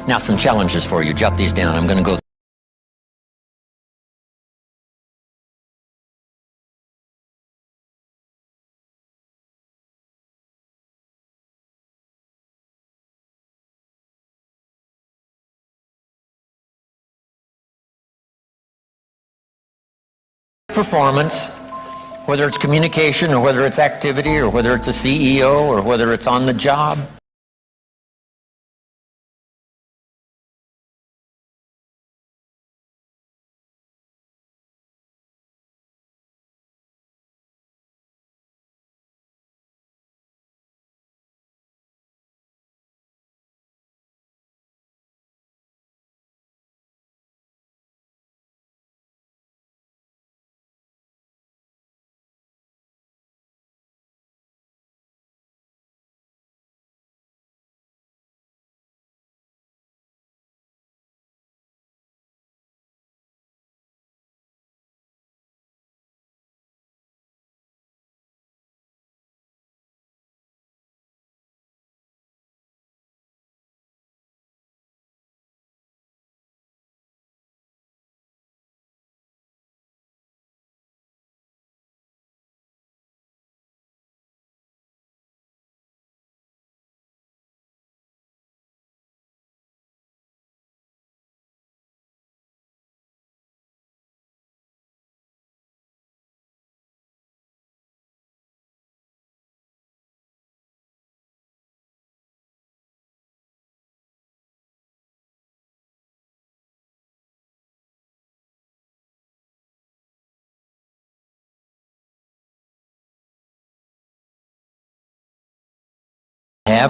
Now some challenges for you. Jot these down. I'm going to go performance, whether it's communication or whether it's activity or whether it's a CEO or whether it's on the job.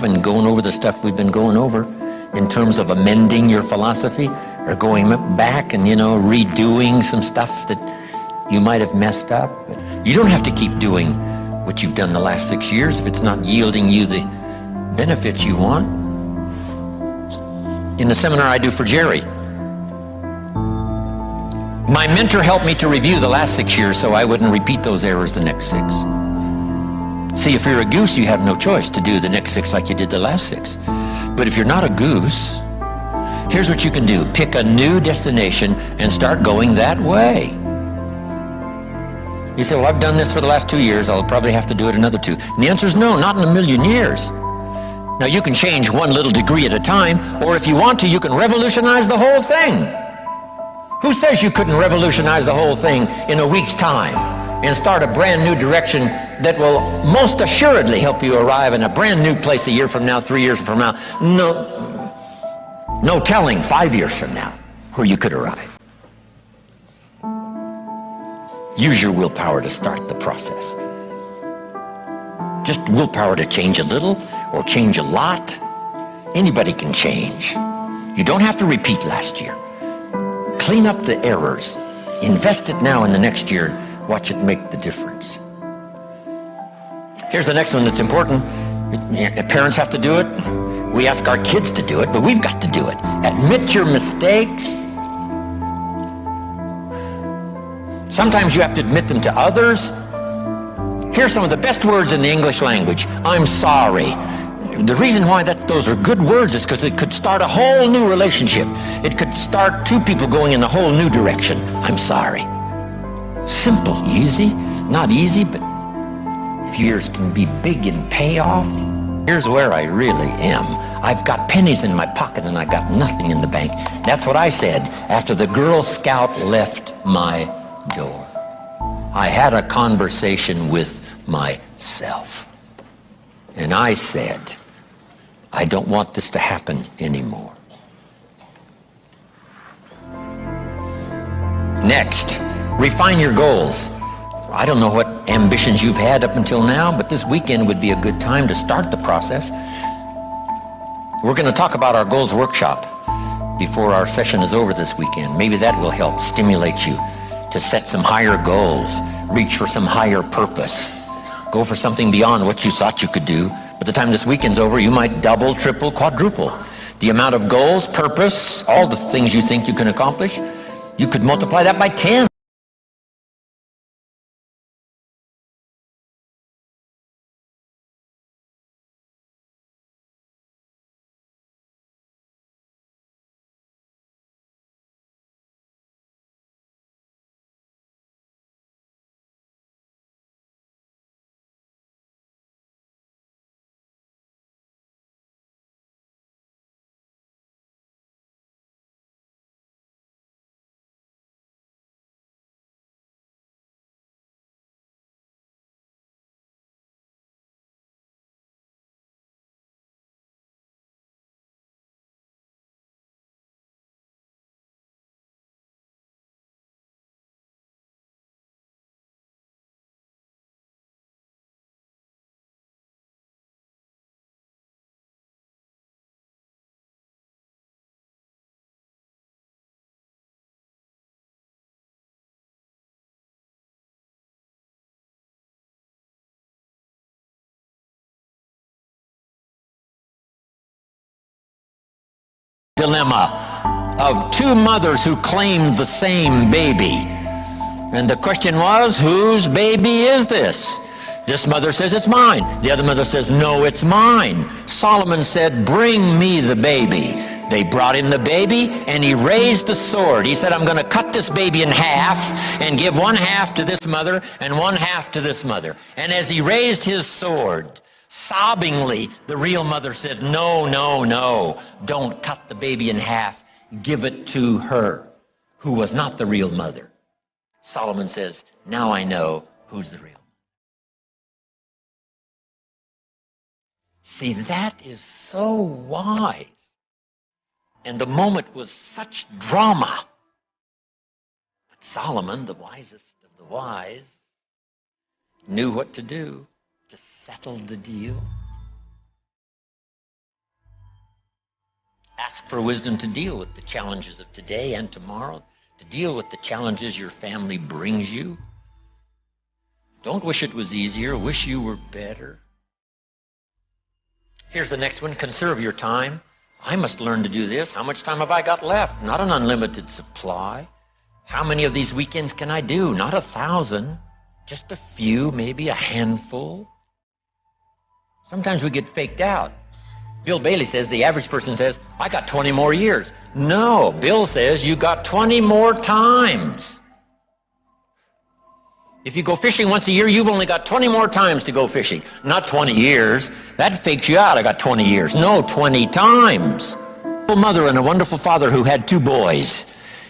And going over the stuff we've been going over in terms of amending your philosophy or going back and, redoing some stuff that you might have messed up. You don't have to keep doing what you've done the last 6 years if it's not yielding you the benefits you want. In the seminar I do for Jerry, my mentor helped me to review the last 6 years so I wouldn't repeat those errors the next 6. See, if you're a goose, you have no choice to do the next 6 like you did the last 6. But if you're not a goose, here's what you can do. Pick a new destination and start going that way. You say, well, I've done this for the last 2 years. I'll probably have to do it another 2. And the answer is no, not in a million years. Now, you can change one little degree at a time, or if you want to, you can revolutionize the whole thing. Who says you couldn't revolutionize the whole thing in a week's time and start a brand new direction that will most assuredly help you arrive in a brand new place a year from now, 3 years from now? No telling 5 years from now where you could arrive. Use your willpower to start the process. Just willpower to change a little or change a lot. Anybody can change. You don't have to repeat last year. Clean up the errors. Invest it now in the next year. Watch it make the difference. Here's the next one that's important. Parents have to do it. We ask our kids to do it, but we've got to do it. Admit your mistakes. Sometimes you have to admit them to others. Here's some of the best words in the English language. I'm sorry. The reason why those are good words is because it could start a whole new relationship. It could start 2 people going in a whole new direction. I'm sorry. Simple, easy, not easy, but fears can be big in payoff. Here's where I really am. I've got pennies in my pocket and I got nothing in the bank. That's what I said after the Girl Scout left my door. I had a conversation with myself. And I said, I don't want this to happen anymore. Next, refine your goals. I don't know what ambitions you've had up until now, but this weekend would be a good time to start the process. We're going to talk about our goals workshop before our session is over this weekend. Maybe that will help stimulate you to set some higher goals, reach for some higher purpose, go for something beyond what you thought you could do. By the time this weekend's over, you might double, triple, quadruple the amount of goals, purpose, all the things you think you can accomplish. You could multiply that by 10. dilemma of two mothers who claimed the same baby. And the question was, whose baby is this? This mother says, it's mine. The other mother says, no, it's mine. Solomon said, bring me the baby. They brought him the baby, and he raised the sword. He said, I'm going to cut this baby in half and give one half to this mother and one half to this mother. And as he raised his sword, sobbingly, the real mother said, no, no, no, don't cut the baby in half. Give it to her, who was not the real mother. Solomon says, now I know who's the real mother. See, that is so wise. And the moment was such drama. But Solomon, the wisest of the wise, knew what to do to settle the deal. Ask for wisdom to deal with the challenges of today and tomorrow, to deal with the challenges your family brings you. Don't wish it was easier. Wish you were better. Here's the next one. Conserve your time. I must learn to do this. How much time have I got left? Not an unlimited supply. How many of these weekends can I do? Not 1,000. Just a few, maybe a handful. Sometimes we get faked out. Bill Bailey says, the average person says, I got 20 more years. No, Bill says you got 20 more times. If you go fishing once a year, you've only got 20 more times to go fishing. Not 20 years. That fakes you out. I got 20 years. No, 20 times. A mother and a wonderful father who had two boys.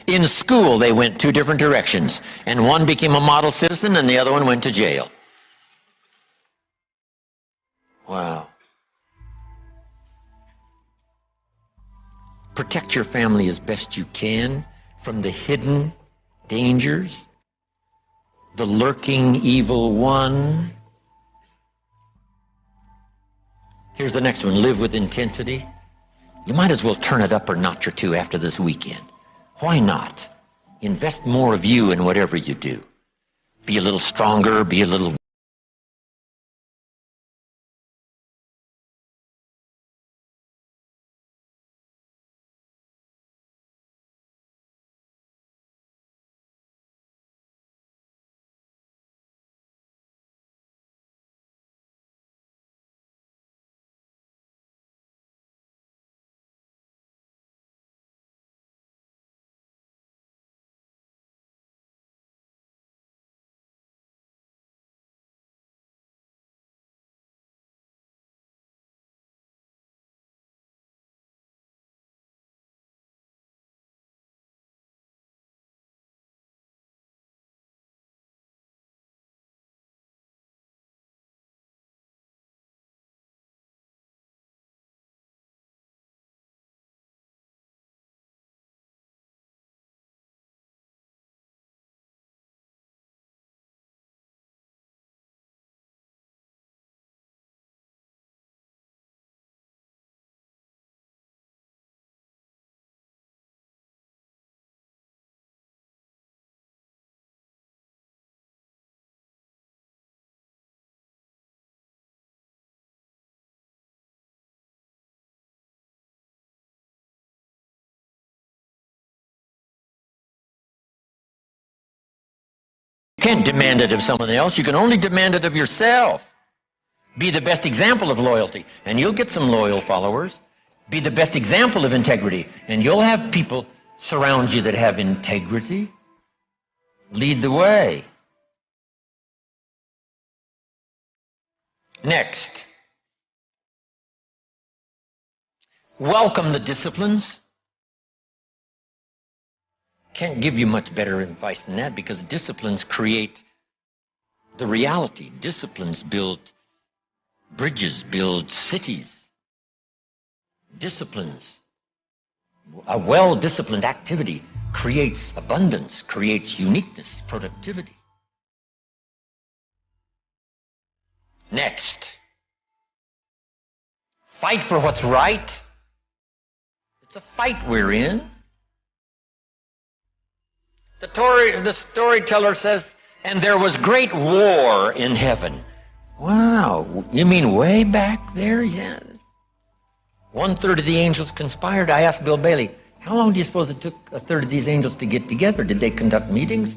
In school, they went two different directions. And one became a model citizen and the other one went to jail. Wow. Protect your family as best you can from the hidden dangers, the lurking evil one. Here's the next one. Live with intensity. You might as well turn it up a notch or two after this weekend. Why not? Invest more of you in whatever you do. Be a little stronger, be a little You can't demand it of someone else. You can only demand it of yourself. Be the best example of loyalty, and you'll get some loyal followers. Be the best example of integrity, and you'll have people surround you that have integrity. Lead the way. Next, welcome the disciplines. Can't give you much better advice than that, because disciplines create the reality. Disciplines build bridges, build cities. Disciplines, a well-disciplined activity creates abundance, creates uniqueness, productivity. Next, fight for what's right. It's a fight we're in. The storyteller says, and there was great war in heaven. Wow, you mean way back there? Yes. 1/3 of the angels conspired. I asked Bill Bailey, how long do you suppose it took 1/3 of these angels to get together? Did they conduct meetings?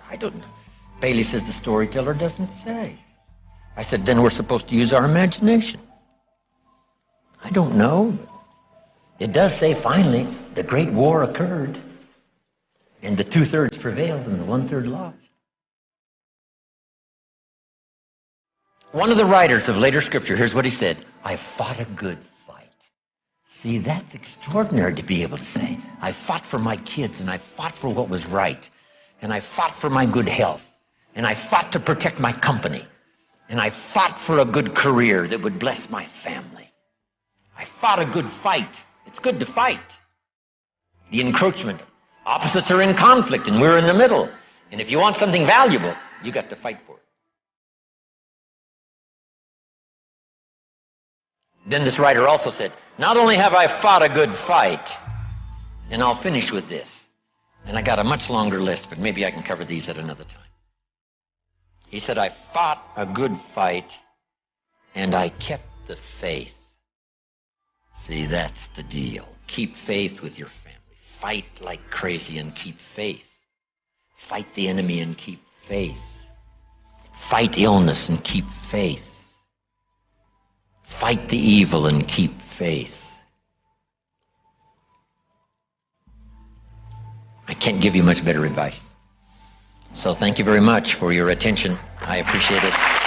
I don't know. Bailey says the storyteller doesn't say. I said, then we're supposed to use our imagination. I don't know. It does say finally the great war occurred and the 2/3 prevailed and the 1/3 lost. One of the writers of later scripture, here's what he said: I fought a good fight. See, that's extraordinary to be able to say. I fought for my kids, and I fought for what was right, and I fought for my good health, and I fought to protect my company, and I fought for a good career that would bless my family. I fought a good fight. It's good to fight. The encroachment. Opposites are in conflict, and we're in the middle. And if you want something valuable, you got to fight for it. Then this writer also said, not only have I fought a good fight, and I'll finish with this, and I got a much longer list, but maybe I can cover these at another time. He said, I fought a good fight, and I kept the faith. See, that's the deal. Keep faith with your family. Fight like crazy and keep faith. Fight the enemy and keep faith. Fight illness and keep faith. Fight the evil and keep faith. I can't give you much better advice. So thank you very much for your attention. I appreciate it.